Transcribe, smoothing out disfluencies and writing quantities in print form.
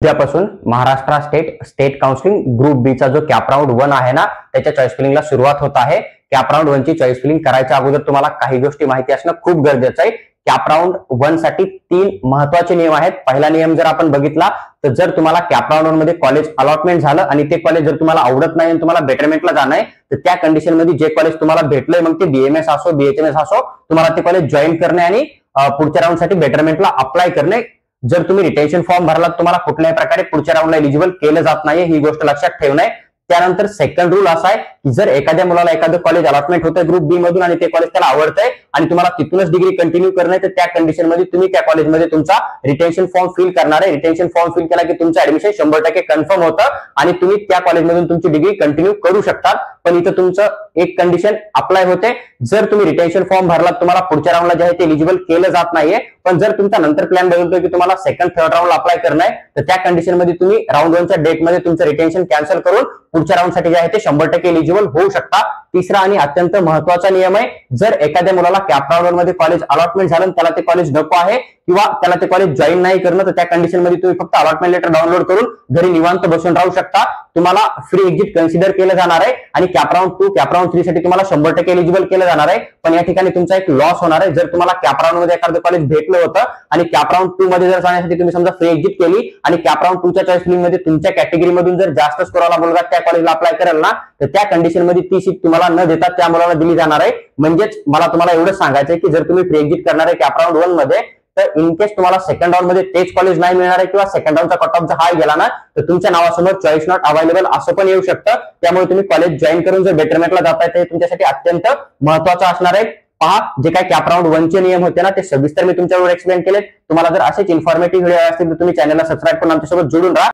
उद्यापासून Maharashtra state counselling group बी चा जो कॅप राऊंड 1 आहे ना, त्याच्या चॉईस फिलिंगला सुरुवात होत आहे। कॅप राऊंड 1 ची चॉईस फिलिंग करायच्या अगोदर तुम्हाला काही गोष्टी माहिती असणं खूप गरजेचं आहे। कॅप राऊंड 1 साठी 3 महत्त्वाचे नियम आहेत। पहिला नियम जर आपण बघितला तर जर तुम्हाला कॅप राऊंड 1 मध्ये कॉलेज अलॉटमेंट झालं आणि ते कॉलेज जर तुम्हाला आवडत नाही आणि तुम्हाला बेटरमेंटला जाणं आहे तर त्या कंडिशन मध्ये जे कॉलेज तुम्हाला भेटलंय, मग ते बीएमएस असो बीएचएमएस असो, तुम्हाला ते कॉलेज जॉईन करणे आणि पुढच्या राऊंड साठी बेटरमेंटला अप्लाय करणे। जर तुम्ही रिटेन्शन फॉर्म भरलात तुम्हाला कुठल्याही प्रकारे पुढच्या राऊंडला एलिजिबल केलं जात नाही, ही गोष्ट लक्षात ठेवणे। त्यानंतर सेकंड रूल असा आहे की जर एखाद्या मुलाला एखादं कॉलेज अलॉटमेंट होतंय ग्रुप बी मधून आणि ते कॉलेज त्याला आवडतंय आणि तुम्हाला तिथूनच डिग्री कंटिन्यू करणे, तर त्या कंडिशन मध्ये तुम्ही त्या कॉलेजमध्ये तुमचा रिटेन्शन फॉर्म फिल करणार आहे। रिटेन्शन फॉर्म फिल केला की तुमचं ऍडमिशन 100% कन्फर्म होतं आणि तुम्ही त्या कॉलेजमधून तुमची डिग्री कंटिन्यू करू शकता। पण इथं तुमचं एक कंडिशन अप्लाय होते, जर तुम्ही रिटेन्शन फॉर्म भरलात तुम्हाला पुढच्या राऊंडला जे आहे ते एलिजिबल केलं जात नाहीये, पण जर तुमचा नंतर प्लॅन बदलतोय की तुम्हाला सेकंड थर्ड राऊंडला अप्लाय करणं आहे, तर त्या कंडिशन मध्ये तुम्ही राऊंड 1 च्या डेट मध्ये तुमचं रिटेन्शन कॅन्सल करून पुढच्या राऊंड साठी जे आहे ते 100% एलिजिबल होऊ शकता। तिसरा आणि अत्यंत महत्त्वाचा नियम आहे, जर एखाद्या मुलाला कॅप राऊंड 1 मध्ये कॉलेज अलॉटमेंट झालं त्याला ते कॉलेज नको आहे किंवा त्याला ते कॉलेज जॉईन नाही करणं, तर त्या कंडिशन मध्ये तुम्ही फक्त अलॉटमेंट लेटर डाउनलोड करून घरी निवांत बसून राहू शकता। तुम्हाला फ्री एक्झिट कन्सिडर केलं जाणार आहे आणि कॅप राऊंड 2 कॅप राऊंड 3 साठी तुम्हाला 100% एलिजिबल केलं जाणार आहे। पण या ठिकाणी तुमचा एक लॉस होणार आहे, जर तुम्हाला कॅप राऊंड मध्ये एखादं कॉलेज भेटलं होतं आणि कॅप राऊंड 2 मध्ये जर जाण्यासाठी तुम्ही समजा फ्री एक्झिट केली आणि कॅप राऊंड 2 च्या चॉईस फिलिंग मध्ये तुमच्या कॅटेगरी मधून जर जास्त स्कोर आला मुलगा त्या कॉलेजला अप्लाय करेल ना, तर त्या कंडिशन मध्ये ती सीट तुम्हाला न देता त्या मुलाला दिली जाणार आहे। म्हणजेच मला तुम्हाला एवढं सांगायचं आहे की जर तुम्ही फ्री एक्झिट करणार आहे कॅप राऊंड 1 मध्ये, तर इन केस तुम्हाला सेकंड राऊंड मध्ये तेच कॉलेज नाही मिळणार आहे किंवा सेकंड राऊंडचा कट ऑफ हाय गेला ना, तर तुमच्या नावासमोर चॉईस नॉट अवेलेबल असं पण येऊ शकतं। त्यामुळे तुम्ही कॉलेज जॉईन करून जर बेटरमेंटला जाताय ते तुमच्यासाठी अत्यंत महत्त्वाचं असणार आहे। पहा, जे काही कॅप राऊंड 1 चे नियम होते ना ते सविस्तर मी तुमच्यावर एक्सप्लेन केले। तुम्हाला जर असेच इन्फॉर्मेटिव्ह व्हिडिओ असतील तर तुम्ही चॅनलला सबस्क्राईब करून आमच्यासोबत जोडून राहा।